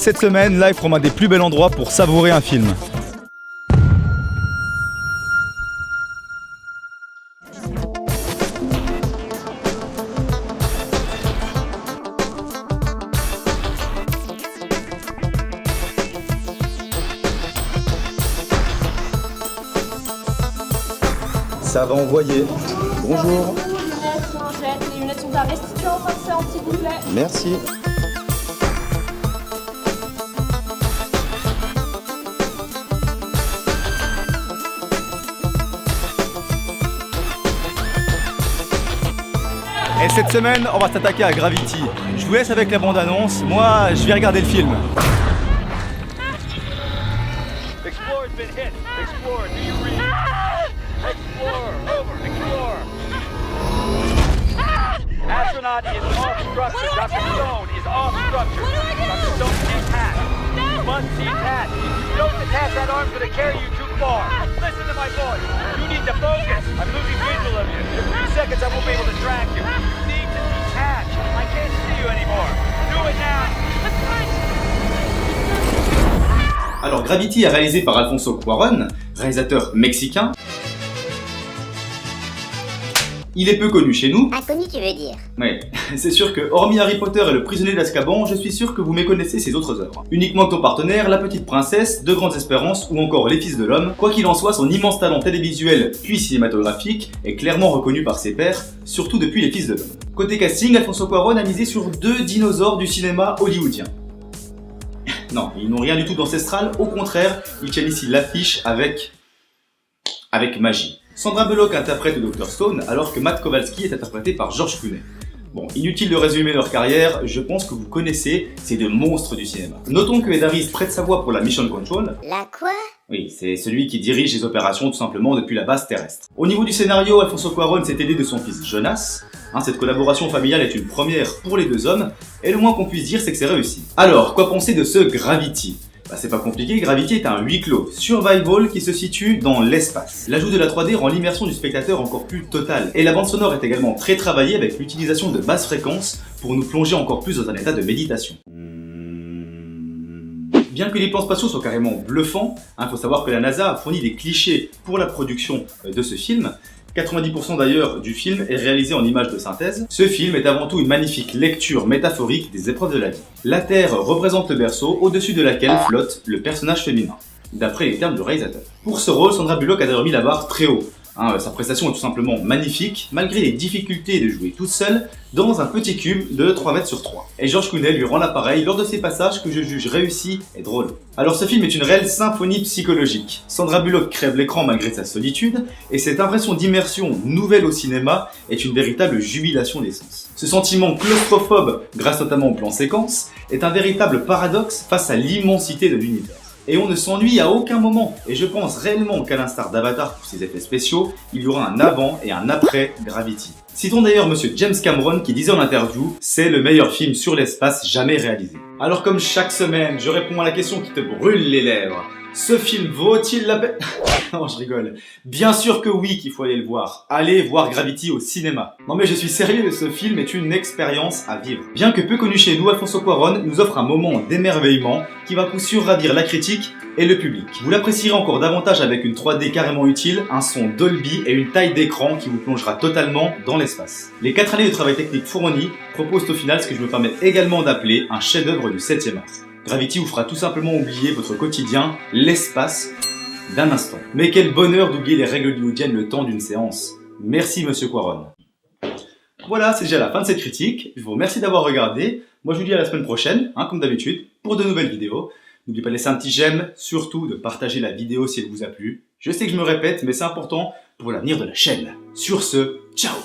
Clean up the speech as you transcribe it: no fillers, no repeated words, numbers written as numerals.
Cette semaine, live from un des plus bels endroits pour savourer un film. Ça va envoyer. Bonjour. Les lunettes sont à restituer en fin de séance, s'il vous plaît. Merci. Et cette semaine, on va s'attaquer à Gravity. Je vous laisse avec la bande-annonce. Moi, je vais regarder le film. Explore's been hit. Explore, do you read? Explore, over, explore. Astronaut is off structure. Dr. Stone is off structure. Dr. Stone is attached. You must be attached. If you don't detach that arm's gonna carry you too far. Listen to my voice. You need to focus. I'm losing visual of you. In a few seconds I won't be able to track you. You need to detach. I can't see you anymore. Do it now. Alors Gravity est réalisé par Alfonso Cuarón, réalisateur mexicain. Il est peu connu chez nous. Inconnu, tu veux dire? Oui, c'est sûr que, hormis Harry Potter et le prisonnier d'Azkaban, je suis sûr que vous méconnaissez ses autres œuvres. Uniquement ton partenaire, La Petite Princesse, De Grandes Espérances ou encore Les Fils de l'Homme. Quoi qu'il en soit, son immense talent télévisuel puis cinématographique est clairement reconnu par ses pairs, surtout depuis Les Fils de l'Homme. Côté casting, Alfonso Cuarón a misé sur deux dinosaures du cinéma hollywoodien. Non, ils n'ont rien du tout d'ancestral, au contraire, ils tiennent ici l'affiche avec magie. Sandra Bullock interprète Dr. Stone, alors que Matt Kowalski est interprété par George Clooney. Bon, inutile de résumer leur carrière, je pense que vous connaissez ces deux monstres du cinéma. Notons que Ed Harris prête sa voix pour la Mission Control. La quoi? Oui, c'est celui qui dirige les opérations tout simplement depuis la base terrestre. Au niveau du scénario, Alfonso Cuarón s'est aidé de son fils Jonas. Cette collaboration familiale est une première pour les deux hommes, et le moins qu'on puisse dire c'est que c'est réussi. Alors, quoi penser de ce Gravity ? C'est pas compliqué, Gravity est un huis clos, survival qui se situe dans l'espace. L'ajout de la 3D rend l'immersion du spectateur encore plus totale, et la bande sonore est également très travaillée avec l'utilisation de basses fréquences pour nous plonger encore plus dans un état de méditation. Bien que les plans spatiaux soient carrément bluffants, faut savoir que la NASA a fourni des clichés pour la production de ce film. 90% d'ailleurs du film est réalisé en images de synthèse. Ce film est avant tout une magnifique lecture métaphorique des épreuves de la vie. La Terre représente le berceau au-dessus de laquelle flotte le personnage féminin, d'après les termes du réalisateur. Pour ce rôle, Sandra Bullock a d'ailleurs mis la barre très haut. Sa prestation est tout simplement magnifique, malgré les difficultés de jouer toute seule dans un petit cube de 3 mètres sur 3. Et George Clooney lui rend l'appareil lors de ses passages que je juge réussis et drôles. Alors ce film est une réelle symphonie psychologique. Sandra Bullock crève l'écran malgré sa solitude, et cette impression d'immersion nouvelle au cinéma est une véritable jubilation des sens. Ce sentiment claustrophobe, grâce notamment au plan séquence, est un véritable paradoxe face à l'immensité de l'univers. Et on ne s'ennuie à aucun moment, et je pense réellement qu'à l'instar d'Avatar pour ses effets spéciaux, il y aura un avant et un après Gravity. Citons d'ailleurs monsieur James Cameron qui disait en interview « C'est le meilleur film sur l'espace jamais réalisé ». Alors comme chaque semaine, je réponds à la question qui te brûle les lèvres. Ce film vaut-il la peine? Non, je rigole. Bien sûr que oui qu'il faut aller le voir. Allez voir Gravity au cinéma. Non mais je suis sérieux, ce film est une expérience à vivre. Bien que peu connu chez nous, Alfonso Cuarón nous offre un moment d'émerveillement qui va coup sûr ravir la critique et le public. Vous l'apprécierez encore davantage avec une 3D carrément utile, un son Dolby et une taille d'écran qui vous plongera totalement dans l'espace. Les 4 années de travail technique fourni proposent au final ce que je me permets également d'appeler un chef-d'œuvre du 7e art. Gravity vous fera tout simplement oublier votre quotidien, l'espace, d'un instant. Mais quel bonheur d'oublier les règles hollywoodiennes le temps d'une séance. Merci monsieur Cuarón. Voilà, c'est déjà la fin de cette critique. Je vous remercie d'avoir regardé. Moi je vous dis à la semaine prochaine, comme d'habitude, pour de nouvelles vidéos. N'oubliez pas de laisser un petit j'aime, surtout de partager la vidéo si elle vous a plu. Je sais que je me répète, mais c'est important pour l'avenir de la chaîne. Sur ce, ciao!